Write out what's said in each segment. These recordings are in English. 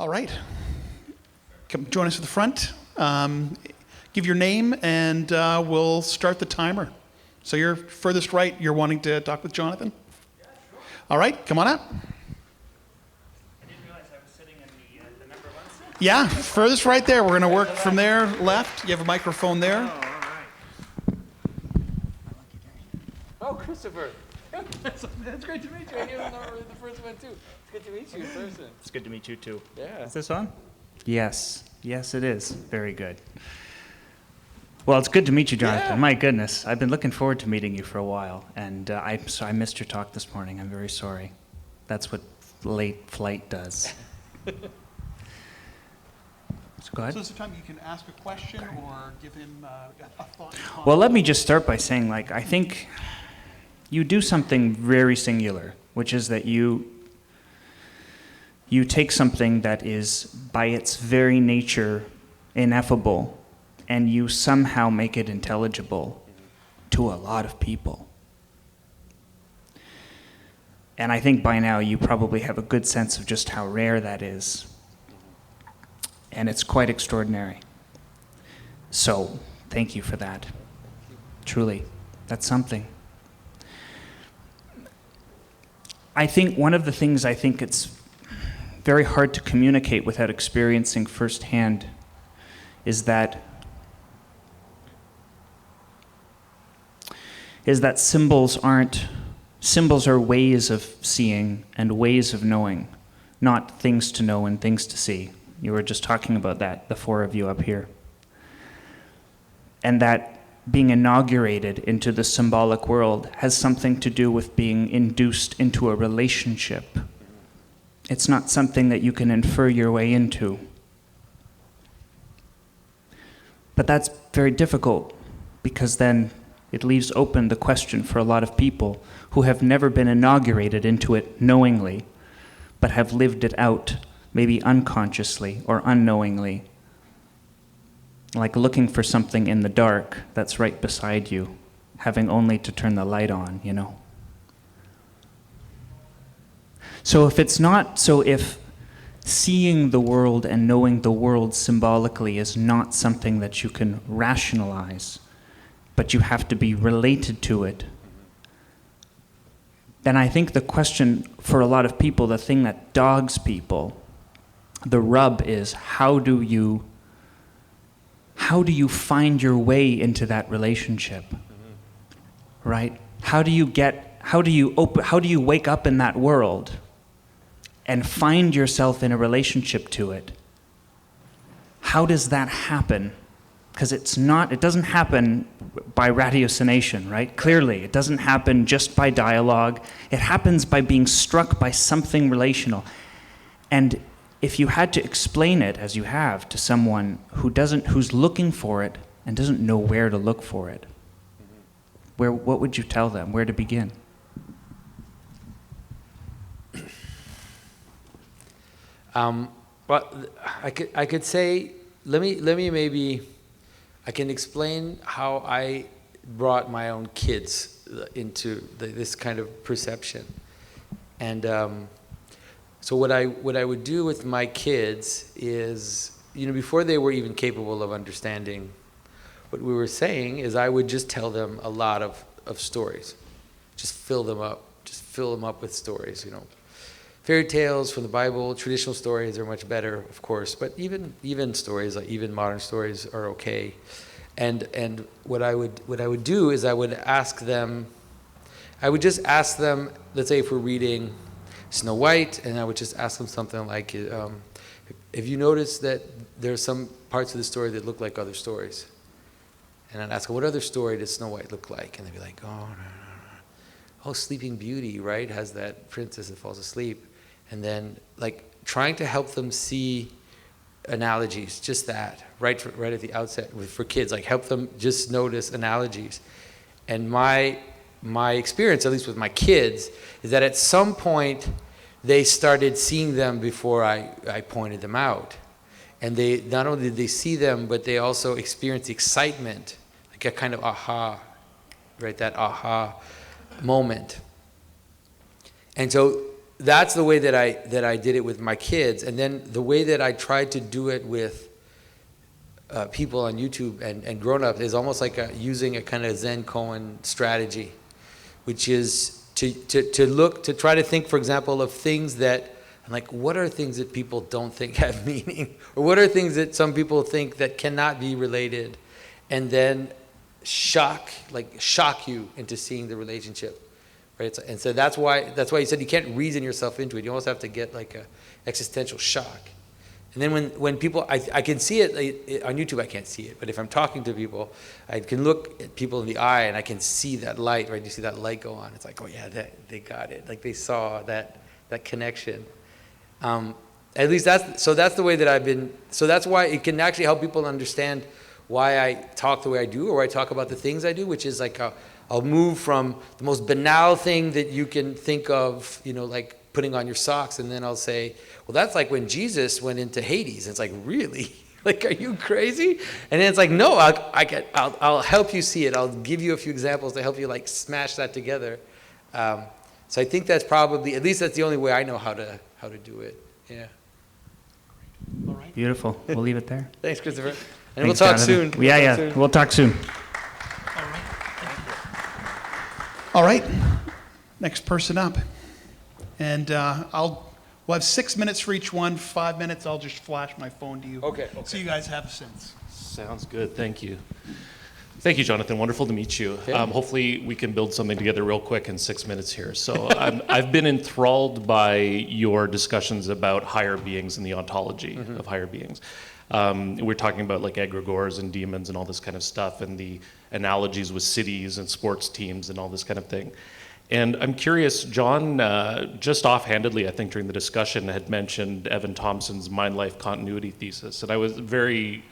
All right. Come join us at the front. Give your name, and we'll start the timer. So you're furthest right. You're wanting to talk with Jonathan? Yeah, sure. All right, come on up. I didn't realize I was sitting in the number one seat. Yeah, furthest right there. We're going to work from there left. You have a microphone there. Oh, all right. Oh, Christopher. That's great to meet you. I knew the first one, too. It's good to meet you in person. It's good to meet you, too. Yeah. Is this on? Yes. Yes, it is. Very good. Well, it's good to meet you, Jonathan. Yeah. My goodness. I've been looking forward to meeting you for a while, and I missed your talk this morning. I'm very sorry. That's what late flight does. So go ahead. So this is the time you can ask a question or give him a thought. Well, let me just start by saying, I think you do something very singular, which is that you take something that is, by its very nature, ineffable, and you somehow make it intelligible to a lot of people. And I think by now you probably have a good sense of just how rare that is. And it's quite extraordinary. So, thank you for that. Truly, that's something. I think one of the things I think it's very hard to communicate without experiencing firsthand is that symbols are ways of seeing and ways of knowing, not things to know and things to see. You were just talking about that, the four of you up here. And that being inaugurated into the symbolic world has something to do with being induced into a relationship. It's not something that you can infer your way into. But that's very difficult, because then it leaves open the question for a lot of people who have never been inaugurated into it knowingly, but have lived it out, maybe unconsciously or unknowingly, like looking for something in the dark that's right beside you, having only to turn the light on, you know. So if seeing the world and knowing the world symbolically is not something that you can rationalize, but you have to be related to it, then I think the question for a lot of people, the thing that dogs people, the rub is how do you find your way into that relationship? Right? How do you wake up in that world and find yourself in a relationship to it? How does that happen? Because it doesn't happen by ratiocination, right? Clearly, it doesn't happen just by dialogue. It happens by being struck by something relational. And if you had to explain it, as you have, to someone who's looking for it and doesn't know where to look for it, what would you tell them? Where to begin? Well, I could say, let me maybe, I can explain how I brought my own kids into this kind of perception. And so what I would do with my kids is, before they were even capable of understanding what we were saying, is I would just tell them a lot of stories. Just fill them up with stories, Fairy tales from the Bible, traditional stories are much better, of course, but even stories, like even modern stories, are okay. And what I would do is I would just ask them, let's say if we're reading Snow White, and I would just ask them something like, if you notice that there's some parts of the story that look like other stories, and I'd ask them, what other story does Snow White look like? And they'd be like, oh, Sleeping Beauty, right, has that princess that falls asleep. And then, trying to help them see analogies, just that, right at the outset for kids, help them just notice analogies. And my experience, at least with my kids, is that at some point they started seeing them before I pointed them out. And they not only did they see them, but they also experienced the excitement, like a kind of aha, right, that aha moment. And so that's the way that I did it with my kids, and then the way that I tried to do it with people on YouTube and grown-ups is almost like using a kind of Zen koan strategy, which is to try to think, for example, of things that, like, what are things that people don't think have meaning, or what are things that some people think that cannot be related, and then shock you into seeing the relationship. Right? And so that's why you said you can't reason yourself into it. You almost have to get like a existential shock. And then when people, I can see it on YouTube, I can't see it, but if I'm talking to people, I can look at people in the eye and I can see that light, right? You see that light go on. It's like, oh yeah, they got it. Like they saw that connection. At least that's the way that I've been, so that's why it can actually help people understand why I talk the way I do, or why I talk about the things I do, which is like I'll move from the most banal thing that you can think of, like putting on your socks, and then I'll say, well, that's like when Jesus went into Hades. And it's like, really? Like, are you crazy? And then it's like, no, I'll help you see it. I'll give you a few examples to help you like smash that together. So I think that's probably, at least that's the only way I know how to do it. Yeah. All right. Beautiful. We'll leave it there. Thanks, Christopher. And Thanks, we'll talk Jonathan. soon. Yeah. We'll talk soon. All right. Next person up. And we'll have 6 minutes for each one. 5 minutes, I'll just flash my phone to you. Okay. So you guys have a sense. Sounds good. Thank you. Thank you, Jonathan. Wonderful to meet you. Okay. Hopefully we can build something together real quick in 6 minutes here. So I've been enthralled by your discussions about higher beings and the ontology of higher beings. We're talking about like egregores and demons and all this kind of stuff, and the analogies with cities and sports teams and all this kind of thing. And I'm curious, John, just offhandedly, I think during the discussion, had mentioned Evan Thompson's mind-life continuity thesis. And I was very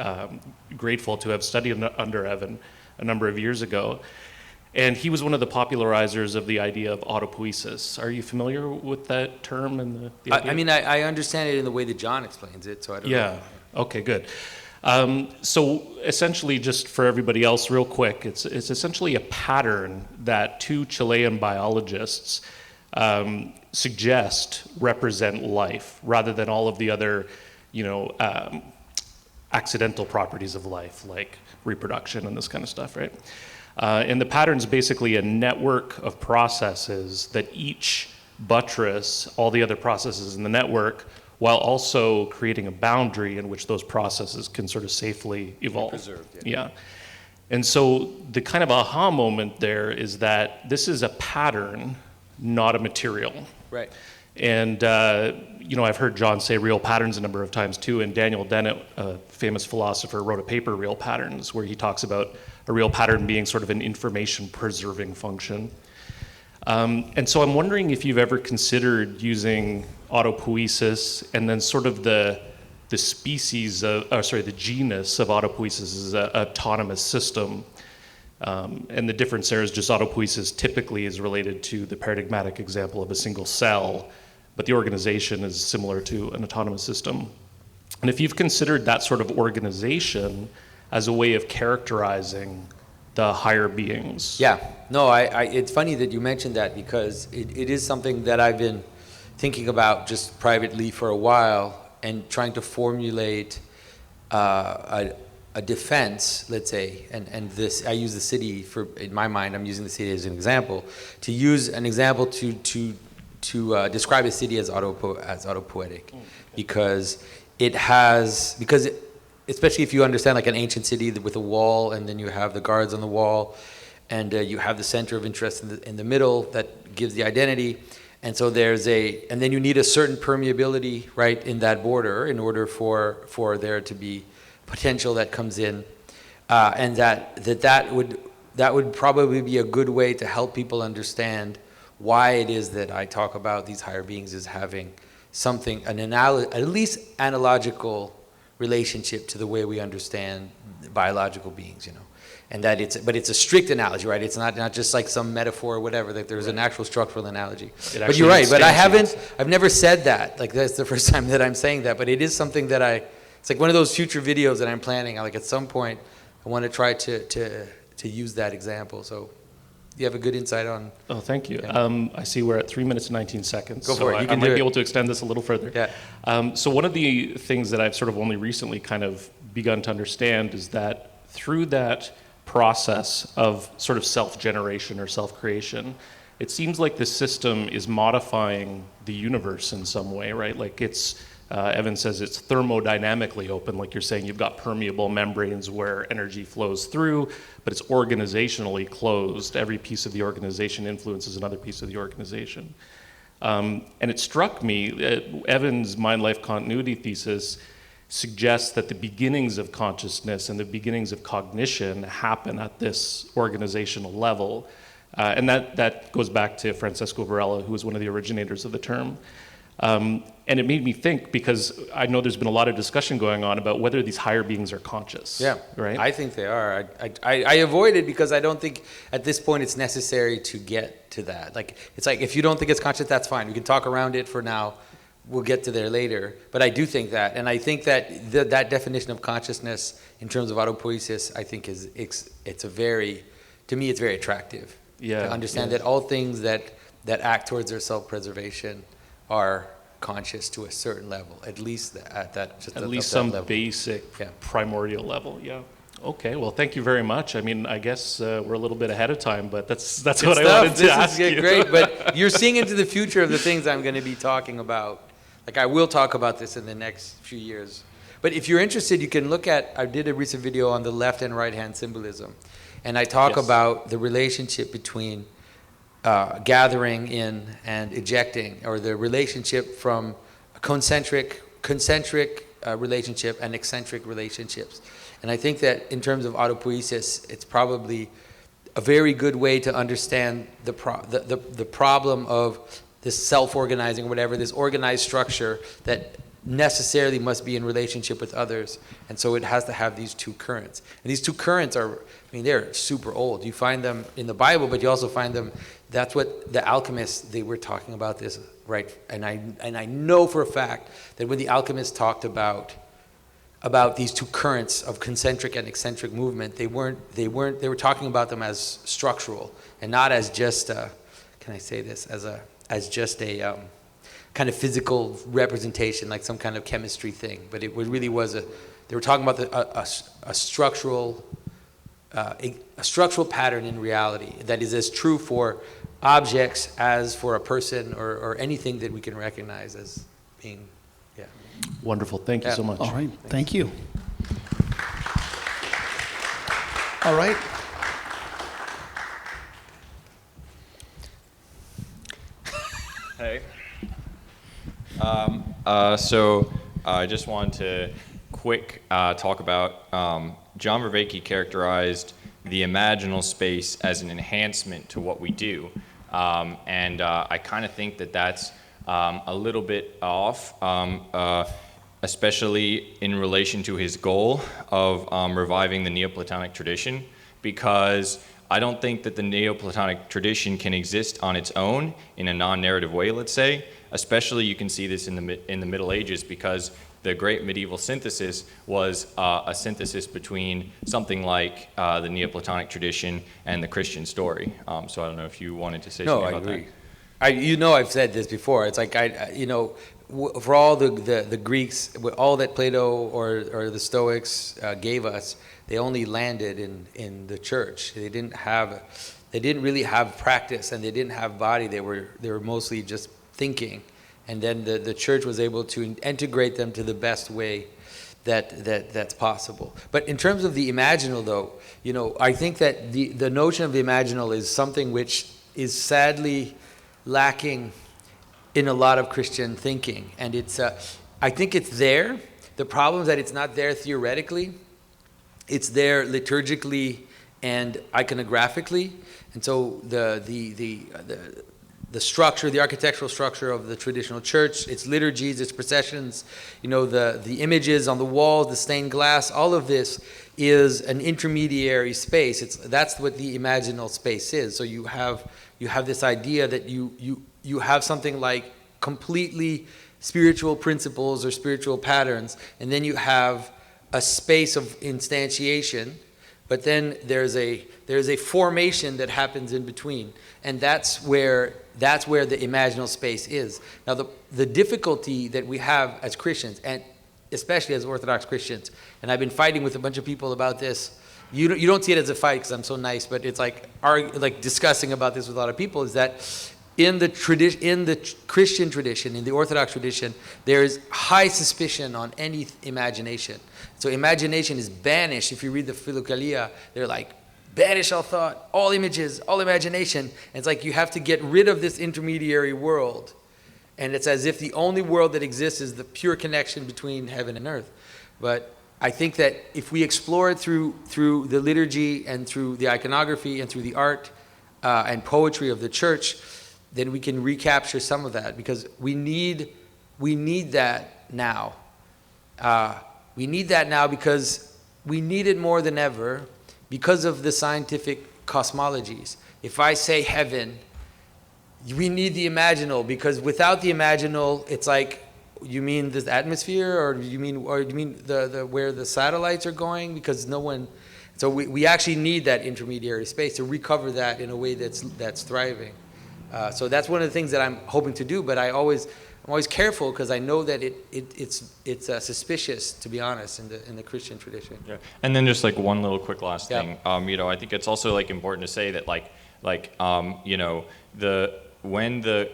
grateful to have studied under Evan a number of years ago. And he was one of the popularizers of the idea of autopoiesis. Are you familiar with that term and the idea? I mean, I understand it in the way that John explains it, so I don't know. Yeah, okay, good. So essentially, just for everybody else real quick, it's essentially a pattern that two Chilean biologists suggest represent life, rather than all of the other, accidental properties of life, like reproduction and this kind of stuff, right? And the pattern's basically a network of processes that each buttress all the other processes in the network, while also creating a boundary in which those processes can sort of safely evolve. Preserved, Yeah. And so the kind of aha moment there is that this is a pattern, not a material. Right. And, I've heard John say real patterns a number of times too, and Daniel Dennett, a famous philosopher, wrote a paper, Real Patterns, where he talks about a real pattern being sort of an information preserving function. And so I'm wondering if you've ever considered using autopoiesis and then sort of the genus of autopoiesis is an autonomous system. And the difference there is just autopoiesis typically is related to the paradigmatic example of a single cell, but the organization is similar to an autonomous system. And if you've considered that sort of organization as a way of characterizing the higher beings. Yeah, no, it's funny that you mentioned that, because it is something that I've been thinking about just privately for a while, and trying to formulate a defense, let's say, and this, I use the city in my mind, I'm using the city as an example, to use an example to describe a city as autopoietic, because especially if you understand like an ancient city with a wall, and then you have the guards on the wall, and you have the center of interest in the middle that gives the identity, and so and then you need a certain permeability, right, in that border in order for there to be potential that comes in, and that would probably be a good way to help people understand why it is that I talk about these higher beings as having something, at least analogical relationship to the way we understand biological beings, and that but it's a strict analogy, right? It's not just like some metaphor or whatever, that there's an actual structural analogy. But you're right, but I've never said that, like that's the first time that I'm saying that, but it is something that it's like one of those future videos that I'm planning, like at some point I want to try to use that example, so you have a good insight on. Oh, thank you. Yeah. I see we're at 3 minutes and 19 seconds. Go for it. You I can might do be it. able to extend this a little further. Yeah. So one of the things that I've sort of only recently kind of begun to understand is that through that process of sort of self-generation or self-creation, it seems like the system is modifying the universe in some way, right? Like it's, Evan says it's thermodynamically open, like you're saying you've got permeable membranes where energy flows through, but it's organizationally closed. Every piece of the organization influences another piece of the organization. And it struck me, Evan's mind-life continuity thesis suggests that the beginnings of consciousness and the beginnings of cognition happen at this organizational level. And that goes back to Francesco Varela, who was one of the originators of the term. And it made me think, because I know there's been a lot of discussion going on about whether these higher beings are conscious. Yeah, right? I think they are. I avoid it because I don't think at this point it's necessary to get to that. Like, it's like, if you don't think it's conscious, that's fine. We can talk around it for now. We'll get to there later. But I do think that. And I think that that definition of consciousness in terms of autopoiesis, I think it's a very, to me, it's very attractive. Yeah, to understand that all things that act towards their self-preservation are conscious to a certain level, at least at that, just at least some level. basic Yeah. primordial level. Yeah. Okay. Well, thank you very much. I mean, I guess we're a little bit ahead of time, but that's Good what stuff. I wanted to This ask is you. great, but you're seeing into the future of the things I'm going to be talking about. Like, I will talk about this in the next few years. But if you're interested, you can look at, I did a recent video on the left and right hand symbolism. And I talk Yes. about the relationship between gathering in and ejecting, or the relationship from a concentric relationship and eccentric relationships. And I think that in terms of autopoiesis, it's probably a very good way to understand the problem of this self-organizing or whatever, this organized structure that necessarily must be in relationship with others. And so it has to have these two currents. And these two currents are, I mean, they're super old. You find them in the Bible, but you also find them, that's what the alchemists, they were talking about this, right? And I know for a fact that when the alchemists talked about these two currents of concentric and eccentric movement, they were talking about them as structural and not as just can I say this, as just a kind of physical representation, like some kind of chemistry thing. But it really was they were talking about a structural pattern in reality that is as true for objects as for a person or anything that we can recognize as being, yeah. Wonderful. Thank you so much. All right. Thank you. All right. Hey. So I just wanted to quick talk about John Vervaeke characterized the imaginal space as an enhancement to what we do. And I kind of think that that's a little bit off, especially in relation to his goal of reviving the Neoplatonic tradition, because I don't think that the Neoplatonic tradition can exist on its own in a non-narrative way, let's say. Especially you can see this in the Middle Ages, because the great medieval synthesis was a synthesis between something like the Neoplatonic tradition and the Christian story. So I don't know if you wanted to say something about that. No, I agree. I've said this before. It's like, for all the Greeks, all that Plato or the Stoics gave us, they only landed in the church. They didn't really have practice, and they didn't have body. They were mostly just thinking, and then the church was able to integrate them to the best way that's possible. But in terms of the imaginal, though, I think that the notion of the imaginal is something which is sadly lacking in a lot of Christian thinking, and I think it's there. The problem is that it's not there theoretically. It's there liturgically and iconographically, and so the structure, the architectural structure of the traditional church, its liturgies, its processions, the images on the walls, the stained glass, all of this is an intermediary space. That's what the imaginal space is. So you have this idea that you have something like completely spiritual principles or spiritual patterns, and then you have a space of instantiation but then there's a formation that happens in between, and that's where the imaginal space is. Now, the difficulty that we have as Christians, and especially as Orthodox Christians, and I've been fighting with a bunch of people about this. You don't see it as a fight because I'm so nice, but it's like discussing about this with a lot of people, is that in the Christian tradition, in the Orthodox tradition, there is high suspicion on any imagination. So imagination is banished. If you read the Philokalia, they're like, banish all thought, all images, all imagination. And it's like you have to get rid of this intermediary world. And it's as if the only world that exists is the pure connection between heaven and earth. But I think that if we explore it through the liturgy and through the iconography and through the art and poetry of the church, then we can recapture some of that, because we need that now. We need that now because we need it more than ever because of the scientific cosmologies. If I say heaven, we need the imaginal, because without the imaginal, it's like, you mean the atmosphere, or you mean the where the satellites are going? Because no one. So we actually need that intermediary space to recover that in a way that's thriving. So that's one of the things that I'm hoping to do. But I'm always careful, because I know that it's suspicious, to be honest, in the Christian tradition. Yeah, and then just like one little quick last Yeah. thing. I think it's also like important to say that when the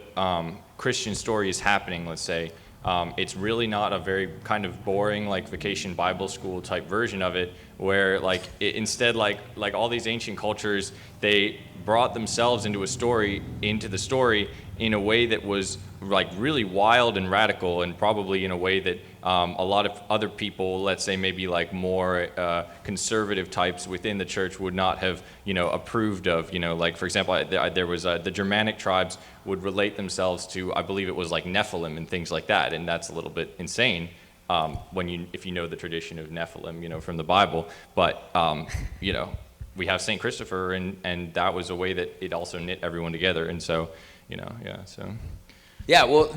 Christian story is happening, let's say. It's really not a very kind of boring like vacation Bible school type version of it, where instead all these ancient cultures, they brought themselves into the story in a way that was like really wild and radical, and probably in a way that a lot of other people, let's say maybe like more conservative types within the church, would not have approved of. Like for example, there was the Germanic tribes would relate themselves to, I believe it was like Nephilim and things like that, and that's a little bit insane if you know the tradition of Nephilim, from the Bible. But we have Saint Christopher, and that was a way that it also knit everyone together, and so so. Yeah, well,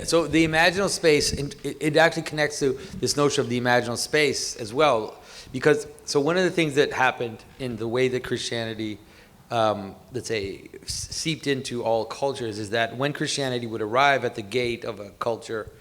so the imaginal space, it actually connects to this notion of the imaginal space as well, because so one of the things that happened in the way that Christianity, let's say, seeped into all cultures, is that when Christianity would arrive at the gate of a culture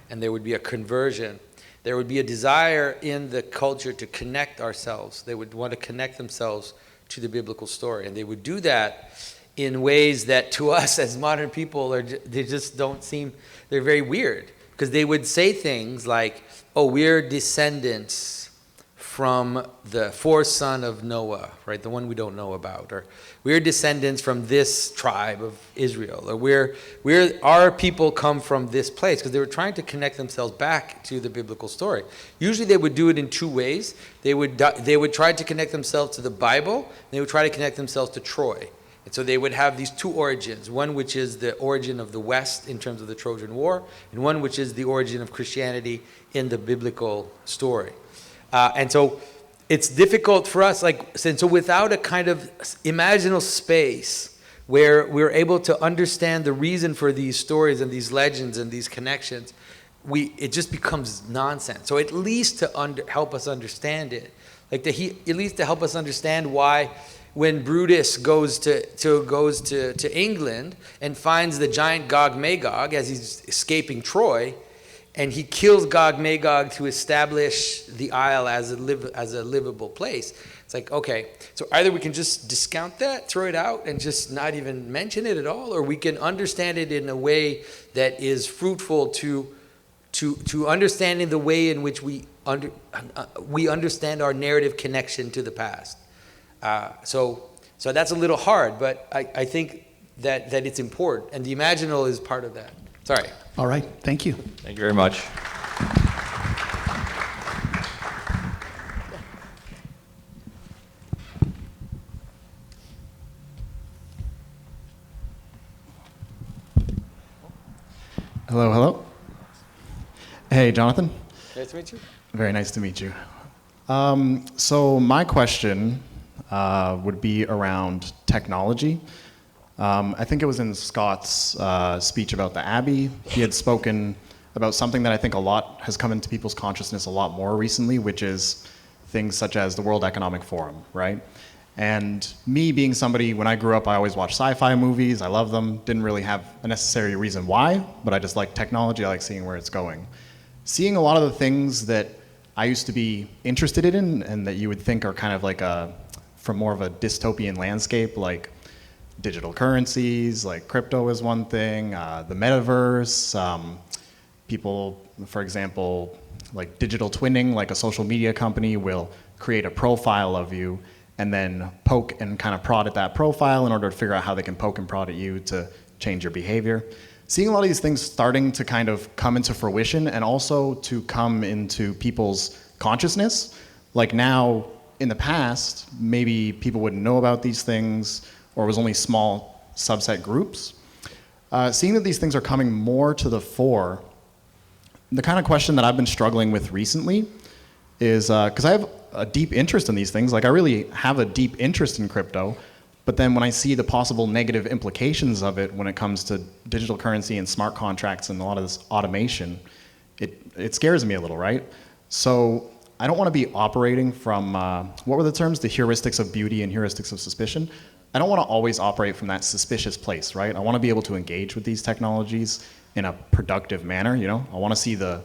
and there would be a conversion, there would be a desire in the culture to connect ourselves. They would want to connect themselves to the biblical story, and they would do that in ways that to us as modern people they just don't seem, they're very weird, because they would say things like, oh, we're descendants from the fourth son of Noah, right, the one we don't know about, or we're descendants from this tribe of Israel, or our people come from this place, because they were trying to connect themselves back to the biblical story. Usually they would do it in two ways. They would try to connect themselves to the Bible, and they would try to connect themselves to Troy. And so they would have these two origins, one which is the origin of the West in terms of the Trojan War, and one which is the origin of Christianity in the biblical story. And so it's difficult for us, so without a kind of imaginal space where we're able to understand the reason for these stories and these legends and these connections, it just becomes nonsense. So at least to help us understand it, at least to help us understand why, when Brutus goes to England and finds the giant Gog-Magog as he's escaping Troy, and he kills Gog-Magog to establish the Isle as a livable place. It's like, okay, so either we can just discount that, throw it out, and just not even mention it at all, or we can understand it in a way that is fruitful to understanding the way in which we understand our narrative connection to the past. So that's a little hard, but I think that it's important, and the imaginal is part of that. Sorry. All right. Thank you. Thank you very much. Hello, hello. Hey, Jonathan. Nice to meet you. Very nice to meet you. So my question would be around technology. I think it was in Scott's speech about the Abbey. He had spoken about something that I think a lot has come into people's consciousness a lot more recently, which is things such as the World Economic Forum, right? And me being somebody, when I grew up, I always watched sci-fi movies. I love them. Didn't really have a necessary reason why, but I just like technology. I like seeing where it's going. Seeing a lot of the things that I used to be interested in and that you would think are kind of like from more of a dystopian landscape, like digital currencies, like crypto is one thing, the metaverse, people, for example, like digital twinning, like a social media company will create a profile of you and then poke and kind of prod at that profile in order to figure out how they can poke and prod at you to change your behavior. Seeing a lot of these things starting to kind of come into fruition and also to come into people's consciousness. Like now, in the past, maybe people wouldn't know about these things or it was only small subset groups. Seeing that these things are coming more to the fore, the kind of question that I've been struggling with recently is, because I have a deep interest in these things, like I really have a deep interest in crypto, but then when I see the possible negative implications of it when it comes to digital currency and smart contracts and a lot of this automation, it scares me a little, right? So I don't want to be operating from, what were the terms? The heuristics of beauty and heuristics of suspicion. I don't want to always operate from that suspicious place, right? I want to be able to engage with these technologies in a productive manner, you know? I want to see the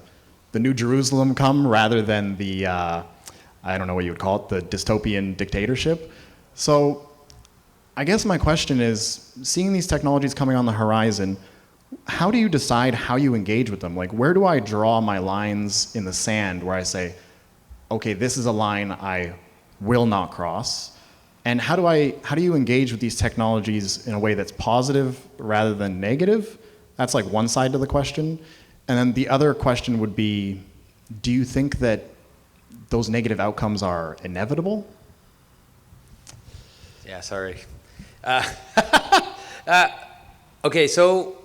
New Jerusalem come rather than the, I don't know what you would call it, the dystopian dictatorship. So I guess my question is, seeing these technologies coming on the horizon, how do you decide how you engage with them? Like, where do I draw my lines in the sand where I say, okay, this is a line I will not cross? And how do you engage with these technologies in a way that's positive rather than negative? That's like one side to the question. And then the other question would be, do you think that those negative outcomes are inevitable? Yeah, sorry. Okay, so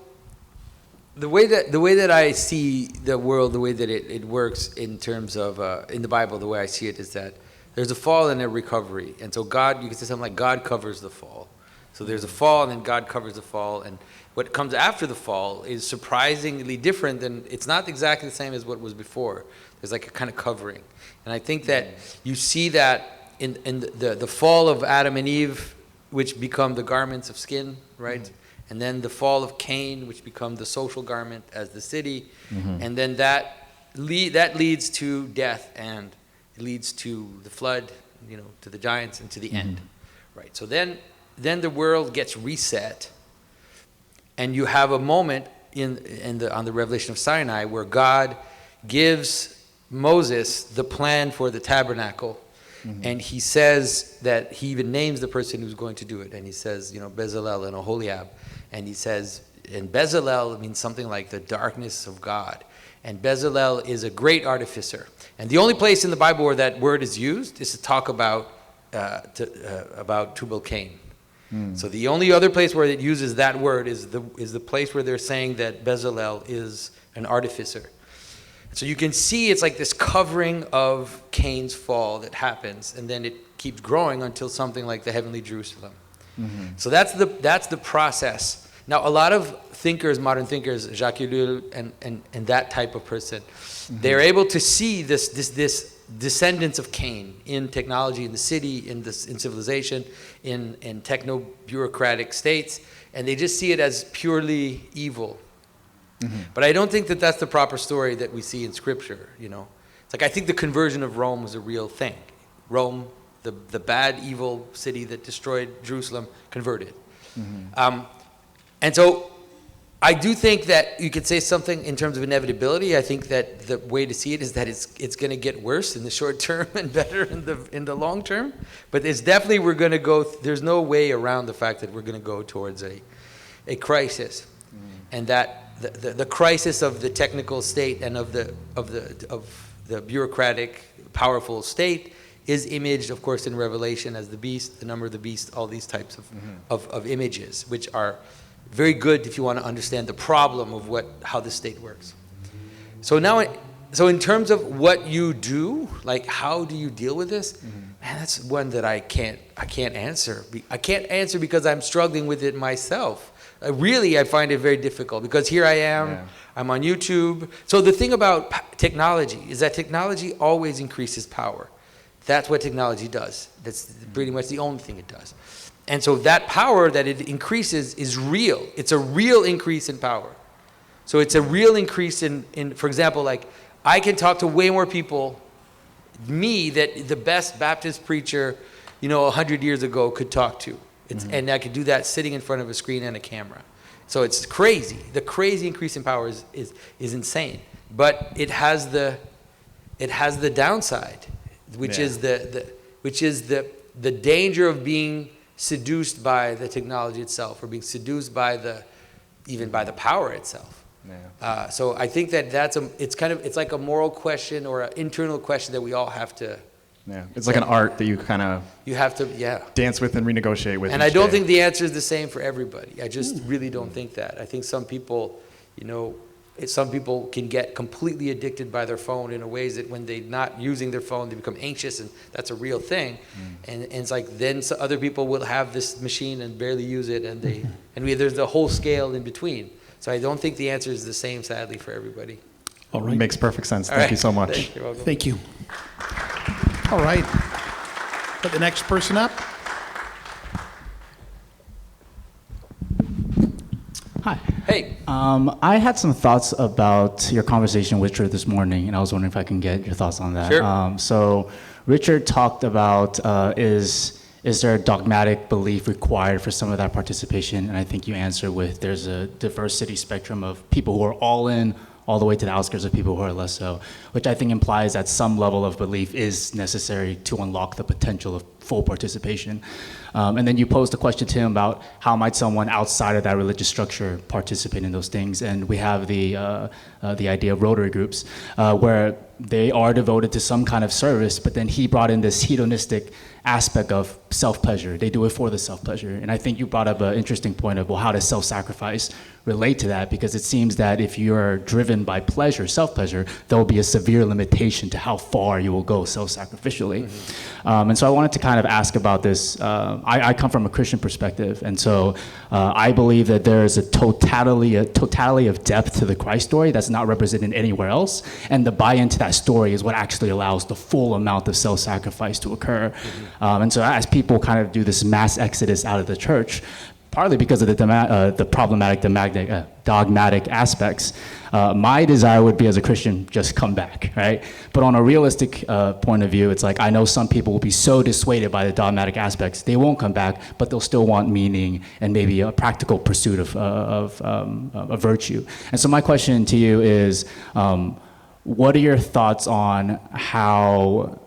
the way that I see the world, the way that it works in terms of in the Bible, the way I see it is that there's a fall and a recovery, and so God, you can say something like God covers the fall. So there's a fall, and then God covers the fall, and what comes after the fall is surprisingly different than, it's not exactly the same as what was before. There's like a kind of covering, and I think that you see that in the fall of Adam and Eve, which become the garments of skin, right? Mm-hmm. And then the fall of Cain, which become the social garment as the city, mm-hmm. and then that leads to death, and it leads to the flood, you know, to the giants and to the end, right? So then the world gets reset, and you have a moment on the Revelation of Sinai where God gives Moses the plan for the tabernacle. Mm-hmm. And he says that he even names the person who's going to do it. And he says, you know, Bezalel and Oholiab. And he says, and Bezalel means something like the darkness of God. And Bezalel is a great artificer. And the only place in the Bible where that word is used is to talk about Tubal Cain. Mm. So the only other place where it uses that word is the place where they're saying that Bezalel is an artificer. So you can see it's like this covering of Cain's fall that happens, and then it keeps growing until something like the heavenly Jerusalem. Mm-hmm. So that's the process. Now, a lot of thinkers, modern thinkers, Jacques Ellul and that type of person, mm-hmm. they're able to see this descendants of Cain in technology, in the city, in civilization, in techno-bureaucratic states, and they just see it as purely evil. Mm-hmm. But I don't think that that's the proper story that we see in Scripture, you know. It's like, I think the conversion of Rome was a real thing. Rome, the bad, evil city that destroyed Jerusalem, converted. Mm-hmm. And so I do think that you could say something in terms of inevitability. I think that the way to see it is that it's going to get worse in the short term and better in the long term. But it's definitely, there's no way around the fact that we're going to go towards a crisis. Mm-hmm. And that the crisis of the technical state and of the bureaucratic, powerful state is imaged, of course, in Revelation as the beast, the number of the beast, all these types of images, which are very good if you want to understand the problem of how the state works. So in terms of what you do, like how do you deal with this? Mm-hmm. Man, that's one that I can't answer. I can't answer because I'm struggling with it myself. Really, I find it very difficult because here I am, yeah. I'm on YouTube. So the thing about technology is that technology always increases power. That's what technology does. That's pretty much the only thing it does. And so that power that it increases is real. It's a real increase in power. So it's a real increase in for example, like I can talk to way more people, me, that the best Baptist preacher, 100 years ago could talk to. And I could do that sitting in front of a screen and a camera. So it's crazy. The crazy increase in power is insane. But it has the downside, which is the danger of being seduced by the technology itself, or being seduced by even by the power itself. Yeah. So I think it's like a moral question or an internal question that we all have to. Yeah, it's like an art that you kind of dance with and renegotiate with. And I don't think the answer is the same for everybody. I just really don't think that. I think some people, some people can get completely addicted by their phone in a ways that when they're not using their phone, they become anxious, and that's a real thing. And it's like then other people will have this machine and barely use it, and there's a whole scale in between. So I don't think the answer is the same, sadly, for everybody. All right. Makes perfect sense. All Thank right. you so much. You're welcome. Thank you. All right. Put the next person up. Hi. Hey. I had some thoughts about your conversation with Richard this morning, and I was wondering if I can get your thoughts on that. Sure. So Richard talked about is there a dogmatic belief required for some of that participation? And I think you answered with there's a diversity spectrum of people who are all in, all the way to the outskirts of people who are less so, which I think implies that some level of belief is necessary to unlock the potential of full participation. And then you posed a question to him about how might someone outside of that religious structure participate in those things. And we have the idea of Rotary groups, where they are devoted to some kind of service, but then he brought in this hedonistic aspect of self-pleasure. They do it for the self-pleasure. And I think you brought up an interesting point of, well, how does self-sacrifice relate to that? Because it seems that if you're driven by pleasure, self-pleasure, there will be a severe limitation to how far you will go self-sacrificially. And so I wanted to kind of ask about this. I come from a Christian perspective, and so I believe that there is a totality of depth to the Christ story that's not represented anywhere else, and the buy-in to that story is what actually allows the full amount of self-sacrifice to occur. And so as people kind of do this mass exodus out of the church, partly because of the problematic dogmatic aspects, my desire would be as a Christian, just come back, right? But on a realistic point of view, it's like I know some people will be so dissuaded by the dogmatic aspects, they won't come back, but they'll still want meaning and maybe a practical pursuit of virtue. And so my question to you is, what are your thoughts on how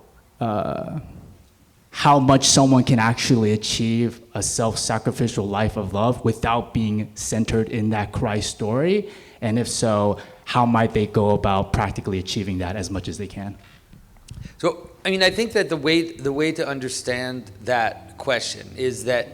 much someone can actually achieve a self-sacrificial life of love without being centered in that Christ story? And if so, how might they go about practically achieving that as much as they can? So, I mean, I think that the way to understand that question is that,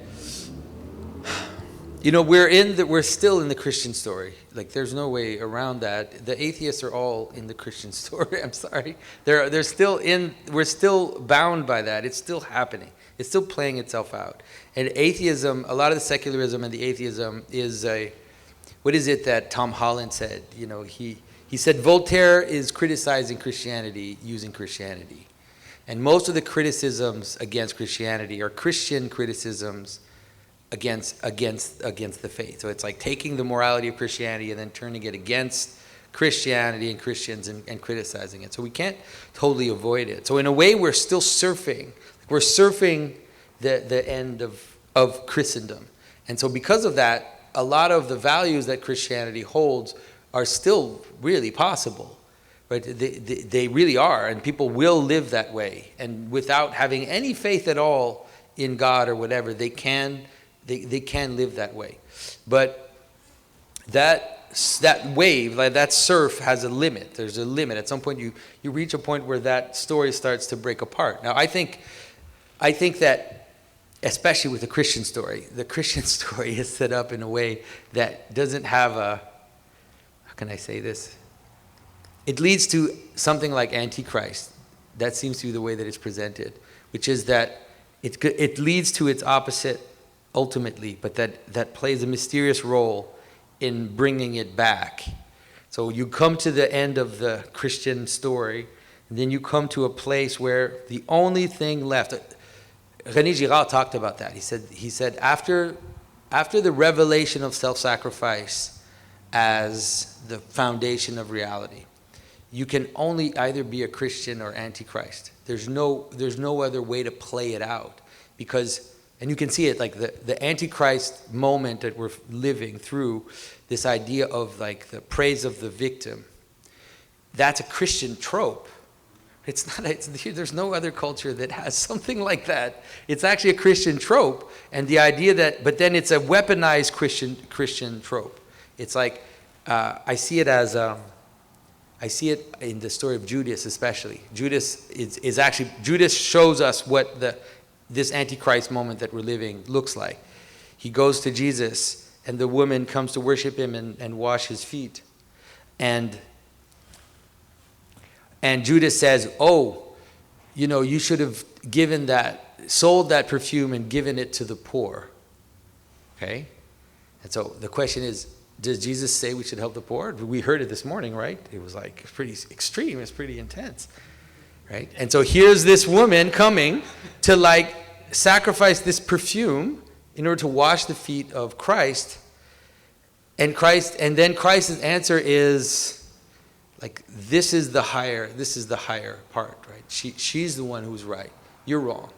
we're still in the Christian story. Like, there's no way around that. The atheists are all in the Christian story. I'm sorry. We're still bound by that. It's still happening. It's still playing itself out. And atheism, a lot of the secularism and the atheism is what is it that Tom Holland said? He said Voltaire is criticizing Christianity using Christianity. And most of the criticisms against Christianity are Christian criticisms against the faith. So it's like taking the morality of Christianity and then turning it against Christianity and Christians and criticizing it. So we can't totally avoid it. So in a way, we're still surfing. We're surfing the end of Christendom. And so because of that, a lot of the values that Christianity holds are still really possible. Right? They really are, and people will live that way. And without having any faith at all in God or whatever, they can live that way. But that wave, like that surf, has a limit. There's a limit. At some point, you reach a point where that story starts to break apart. Now, I think that, especially with the Christian story is set up in a way that doesn't have how can I say this? It leads to something like Antichrist. That seems to be the way that it's presented, which is that it leads to its opposite ultimately, but that plays a mysterious role in bringing it back. So you come to the end of the Christian story, And then you come to a place where the only thing left. René Girard talked about that. He said after the revelation of self-sacrifice as the foundation of reality, you can only either be a Christian or Antichrist. There's no other way to play it out, because, and you can see it, like the Antichrist moment that we're living through, this idea of like the praise of the victim. That's a Christian trope. There's no other culture that has something like that. It's actually a Christian trope, and the idea that, but then it's a weaponized Christian trope. It's like, I see it in the story of Judas especially. Judas Judas shows us what this Antichrist moment that we're living looks like. He goes to Jesus, and the woman comes to worship him and wash his feet. And Judas says, oh, you should have sold that perfume and given it to the poor. Okay? And so the question is, does Jesus say we should help the poor? We heard it this morning, right? It was like pretty extreme. It's pretty intense, right? And so here's this woman coming to like sacrifice this perfume in order to wash the feet of Christ. And then Christ's answer is, like, this is the higher part, right? She's the one who's right. You're wrong.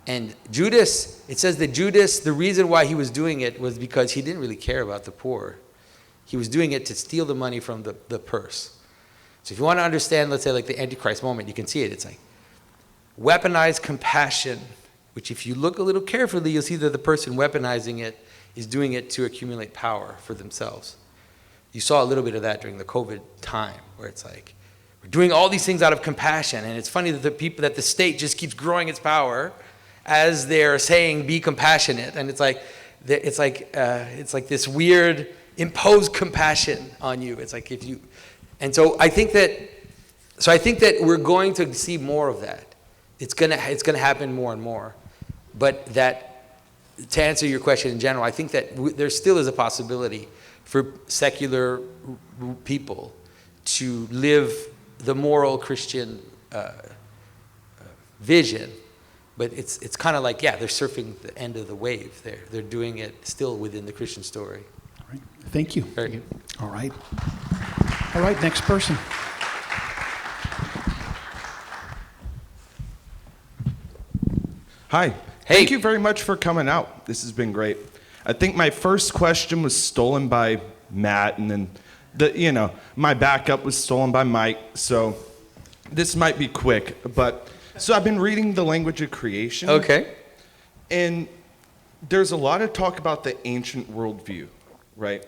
And Judas, it says that Judas, the reason why he was doing it was because he didn't really care about the poor. He was doing it to steal the money from the purse. So if you want to understand, let's say, like the Antichrist moment, you can see it. It's like weaponized compassion, which if you look a little carefully, you'll see that the person weaponizing it is doing it to accumulate power for themselves. You saw a little bit of that during the COVID time, where it's like, we're doing all these things out of compassion, and it's funny that the state just keeps growing its power as they're saying, be compassionate, and it's like this weird imposed compassion on you. It's like so I think that we're going to see more of that. It's gonna happen more and more, but to answer your question in general, I think that there still is a possibility for secular people to live the moral Christian vision, but it's kind of like, they're surfing the end of the wave. They're doing it still within the Christian story. All right. Thank you. Very good. All right. All right, next person. Hi. Thank you very much for coming out. This has been great. I think my first question was stolen by Matt, and then my backup was stolen by Mike. So this might be quick, so I've been reading The Language of Creation. Okay. And there's a lot of talk about the ancient worldview, right?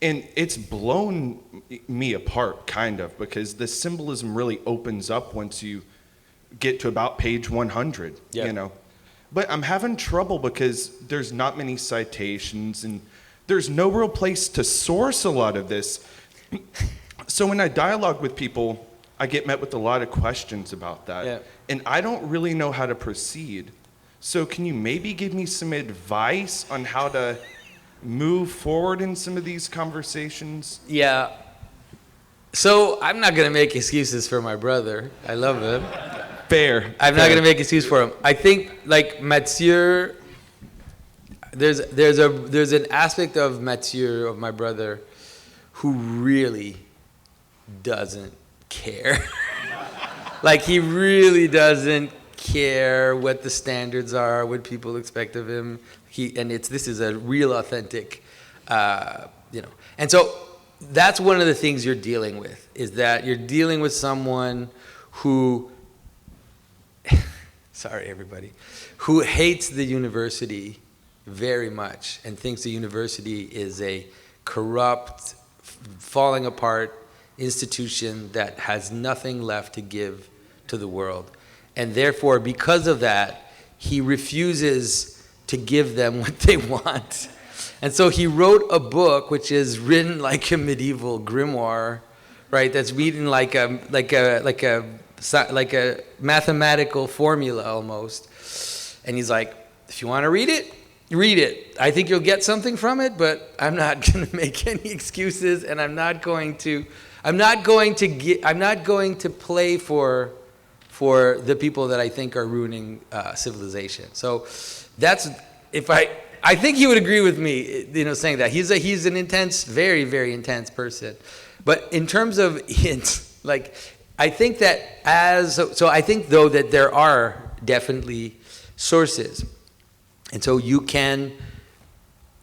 And it's blown me apart, kind of, because the symbolism really opens up once you get to about page 100, But I'm having trouble because there's not many citations, and there's no real place to source a lot of this. So when I dialogue with people, I get met with a lot of questions about that. Yeah. And I don't really know how to proceed. So can you maybe give me some advice on how to move forward in some of these conversations? Yeah. So I'm not going to make excuses for my brother. I love him. Fair. I'm not going to make excuse for him. I think, like, Mathieu, there's an aspect of Mathieu, of my brother, who really doesn't care. Like, he really doesn't care what the standards are, what people expect of him. This is a real authentic, And so that's one of the things you're dealing with, is that you're dealing with someone who, sorry everybody, who hates the university very much and thinks the university is a corrupt, falling apart institution that has nothing left to give to the world. And therefore, because of that, he refuses to give them what they want. And so he wrote a book which is written like a medieval grimoire, right? That's written like a mathematical formula almost. And he's like, if you want to read it, read it. I think you'll get something from it, but I'm not going to make any excuses, and I'm not going to I'm not going to play for the people that I think are ruining civilization. So that's, I think he would agree with me, saying that. He's an intense, very, very intense person. But in terms of hints, like, I think that I think though that there are definitely sources. And so you can,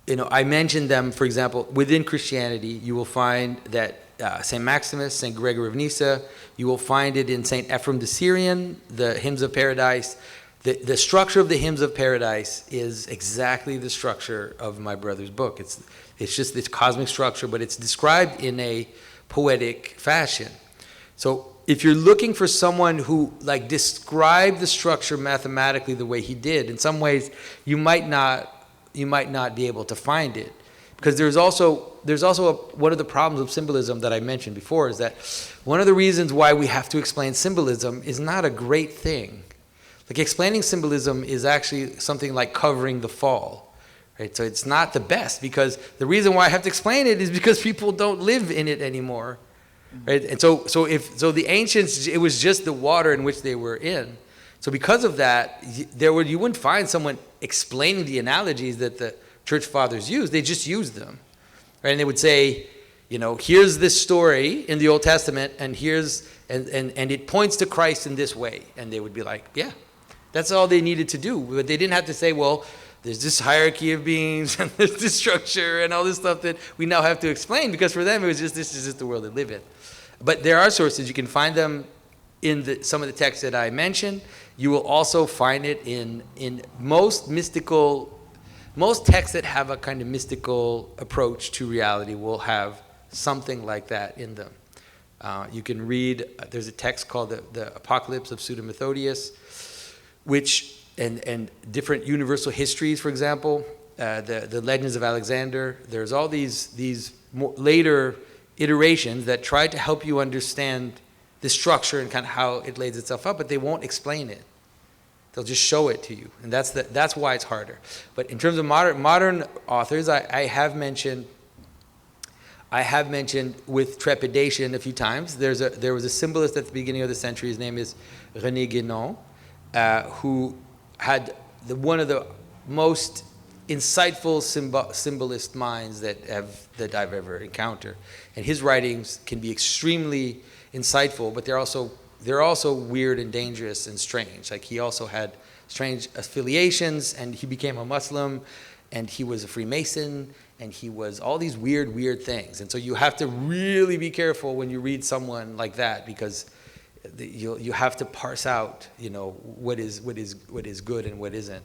I mentioned them, for example, within Christianity, you will find that St. Maximus, St. Gregory of Nyssa, you will find it in St. Ephrem the Syrian, the Hymns of Paradise. The structure of the Hymns of Paradise is exactly the structure of my brother's book. It's just this cosmic structure, but it's described in a poetic fashion. So if you're looking for someone who described the structure mathematically the way he did, in some ways you might not be able to find it, because there's also one of the problems of symbolism that I mentioned before, is that one of the reasons why we have to explain symbolism is not a great thing. Like, explaining symbolism is actually something like covering the fall, right? So it's not the best, because the reason why I have to explain it is because people don't live in it anymore, right? And so the ancients, it was just the water in which they were in. So because of that, you wouldn't find someone explaining the analogies that the church fathers used. They just used them, right? And they would say, here's this story in the Old Testament, and and it points to Christ in this way. And they would be like, yeah, that's all they needed to do. But they didn't have to say, well, there's this hierarchy of beings, and there's this structure, and all this stuff that we now have to explain, because for them, this is just the world they live in. But there are sources. You can find them in some of the texts that I mentioned. You will also find it in most texts that have a kind of mystical approach to reality will have something like that in them. You can read, there's a text called the Apocalypse of Pseudo-Methodius, which, and different universal histories, for example, the Legends of Alexander. There's all these later iterations that try to help you understand the structure and kind of how it lays itself up, but they won't explain it. They'll just show it to you, and that's why it's harder. But in terms of modern authors, I have mentioned with trepidation a few times. There was a symbolist at the beginning of the century. His name is René Guénon, who had one of the most insightful symbolist minds that I've ever encountered. And his writings can be extremely insightful, but they're also weird and dangerous and strange. Like, he also had strange affiliations, and he became a Muslim, and he was a Freemason, and he was all these weird things. And so you have to really be careful when you read someone like that, because you have to parse out, what is good and what isn't.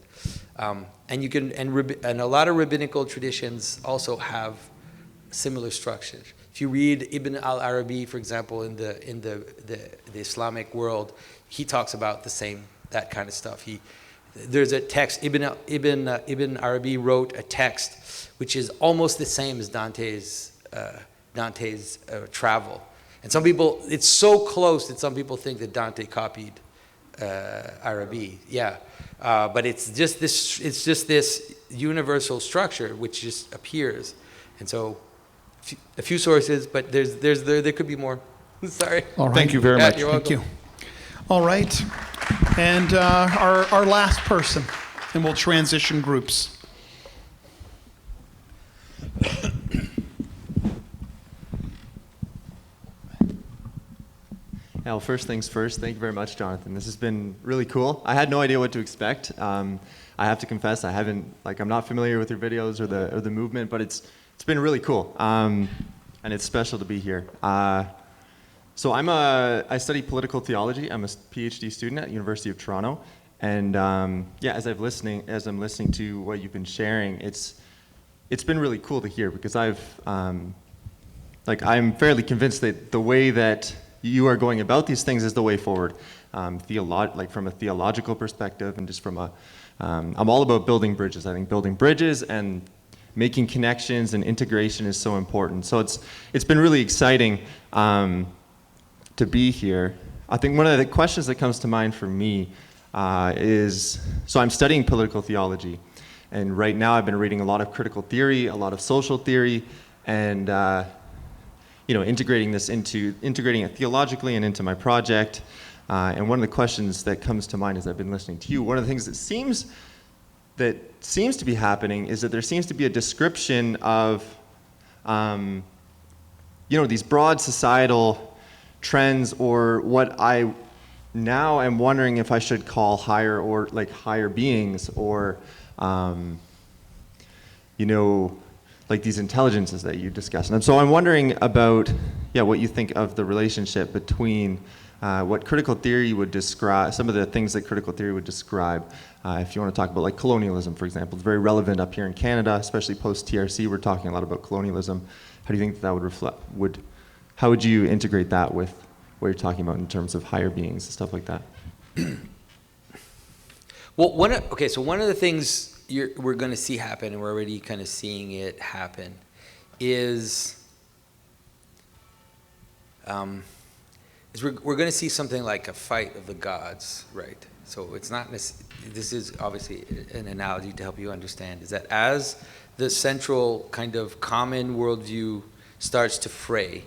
And you can, and a lot of rabbinical traditions also have similar structures. If you read Ibn al-Arabi, for example, in the Islamic world, he talks about that kind of stuff. There's a text, Ibn Arabi wrote a text which is almost the same as Dante's Travel. And some people, it's so close that some people think that Dante copied Arabi. Yeah, but it's just this universal structure which just appears. And so, a few sources, but there could be more. Sorry. All right. Thank you very much. You're welcome. Thank you. All right. And our last person, and we'll transition groups. Well, first things first, thank you very much, Jonathan. This has been really cool. I had no idea what to expect. I have to confess, I'm not familiar with your videos or the movement, but it's been really cool, and it's special to be here. So I study political theology. I'm a PhD student at University of Toronto, and as I'm listening to what you've been sharing, it's been really cool to hear, because I'm fairly convinced that the way that you are going about these things is the way forward, from a theological perspective, and just from I'm all about building bridges. I think building bridges and making connections and integration is so important. So it's been really exciting to be here. I think one of the questions that comes to mind for me is, so I'm studying political theology, and right now I've been reading a lot of critical theory, a lot of social theory, and integrating it theologically and into my project. And one of the questions that comes to mind as I've been listening to you, one of the things that seems to be happening is that there seems to be a description of, these broad societal trends, or what I now am wondering if I should call higher beings, or like these intelligences that you discussed. And so I'm wondering about, what you think of the relationship between what critical theory would describe, some of the things that critical theory would describe. If you want to talk about like colonialism, for example, it's very relevant up here in Canada, especially post-TRC. We're talking a lot about colonialism. How do you think that would reflect? How would you integrate that with what you're talking about in terms of higher beings and stuff like that? Well, one of the things we're going to see happen, and we're already kind of seeing it happen, is we're going to see something like a fight of the gods, right? So it's not this is obviously an analogy to help you understand, is that as the central kind of common worldview starts to fray,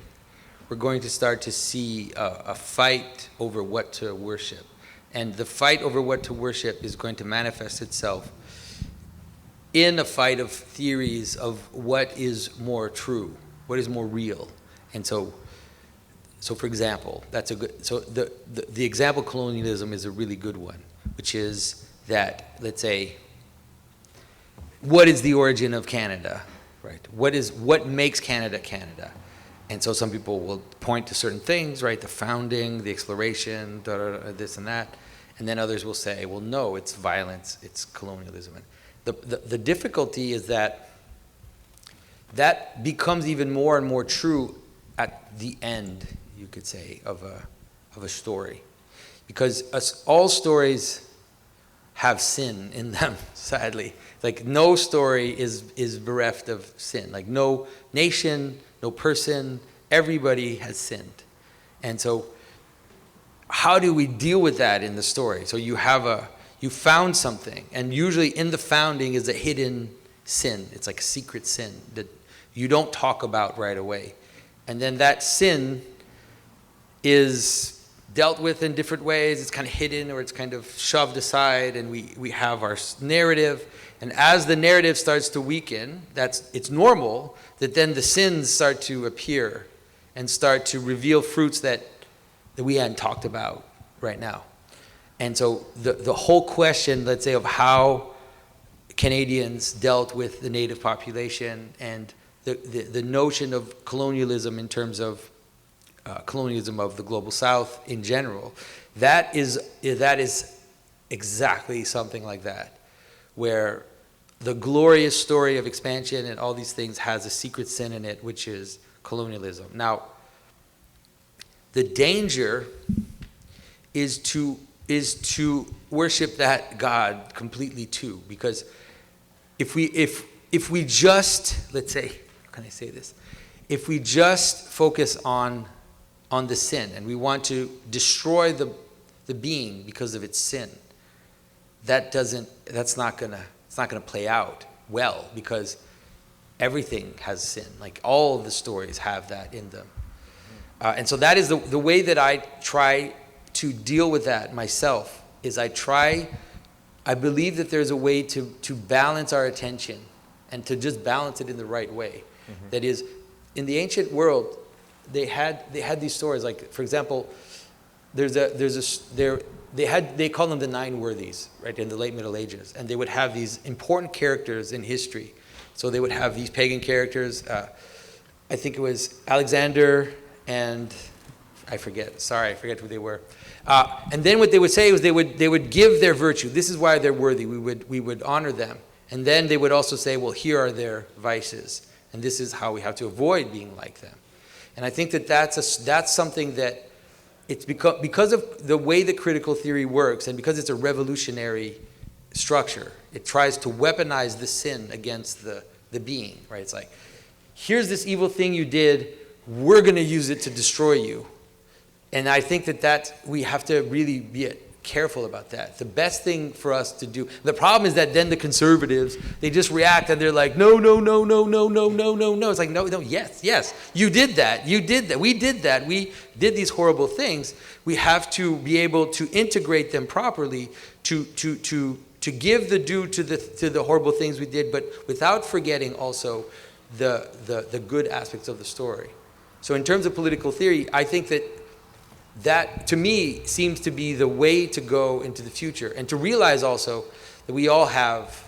we're going to start to see a fight over what to worship. And the fight over what to worship is going to manifest itself in a fight of theories of what is more true, what is more real. And so for example, the example colonialism is a really good one, which is that, let's say, what is the origin of Canada, right? What makes Canada Canada? And so some people will point to certain things, right? The founding, the exploration, this and that. And then others will say, well, no, it's violence, it's colonialism. And the difficulty is that becomes even more and more true at the end, you could say, of a story. Because all stories have sin in them, sadly. Like no story is bereft of sin. Like no nation, no person, everybody has sinned. And so how do we deal with that in the story? So you found something, and usually in the founding is a hidden sin. It's like a secret sin that you don't talk about right away. And then that sin is dealt with in different ways. It's kind of hidden, or it's kind of shoved aside, and we have our narrative. And as the narrative starts to weaken, it's normal that then the sins start to appear and start to reveal fruits that we hadn't talked about right now. And so the whole question, let's say, of how Canadians dealt with the native population and the notion of colonialism in terms of colonialism of the global South in general, that is exactly something like that, where the glorious story of expansion and all these things has a secret sin in it, which is colonialism. Now, the danger is to worship that God completely too, because if we just, let's say, how can I say this? If we just focus on the sin and we want to destroy the being because of its sin, it's not gonna play out well, because everything has sin. Like all of the stories have that in them. And so that is the way that I try to deal with that myself, is I believe that there's a way to balance our attention and to just balance it in the right way. Mm-hmm. That is, in the ancient world, they had these stories. Like, for example, they call them the nine worthies, right, in the late Middle Ages, and they would have these important characters in history. So they would have these pagan characters. I think it was Alexander and I forget who they were. And then what they would say was they would give their virtue. This is why they're worthy. We would honor them. And then they would also say, well, here are their vices, and this is how we have to avoid being like them. And I think that's something that it's because of the way that critical theory works, and because it's a revolutionary structure, it tries to weaponize the sin against the being, right? It's like, here's this evil thing you did, we're going to use it to destroy you. And I think that we have to really be careful about that. The best thing for us to do, the problem is that then the conservatives, they just react and they're like, no, no, no, no, no, no, no, no, no. It's like, no, no, yes, yes, you did that, we did that, we did these horrible things. We have to be able to integrate them properly, to give the due to the horrible things we did, but without forgetting also the good aspects of the story. So in terms of political theory, I think that to me seems to be the way to go into the future, and to realize also that we all have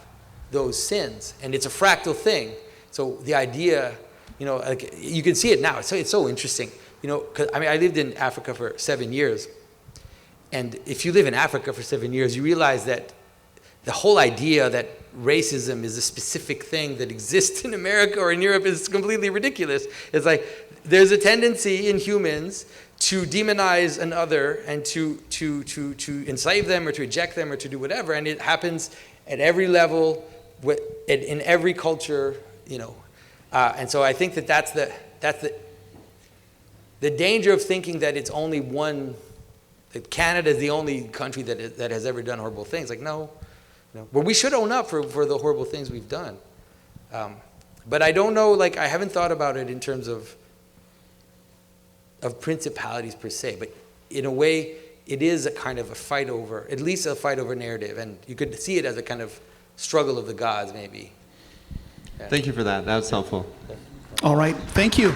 those sins, and it's a fractal thing. So the idea, like, you can see it now. It's so interesting, 'cause, I lived in Africa for 7 years, and if you live in Africa for 7 years, you realize that the whole idea that racism is a specific thing that exists in America or in Europe is completely ridiculous. It's like there's a tendency in humans to demonize another and to enslave them or to reject them or to do whatever, and it happens at every level, in every culture, and so I think that's the danger of thinking that it's only one, that Canada is the only country that has ever done horrible things. Like, no. But we should own up for the horrible things we've done. But I don't know, like, I haven't thought about it in terms of principalities per se, but in a way, it is a kind of a fight over, at least a fight over narrative, and you could see it as a kind of struggle of the gods, maybe. Yeah. Thank you for that. That was helpful. All right, thank you.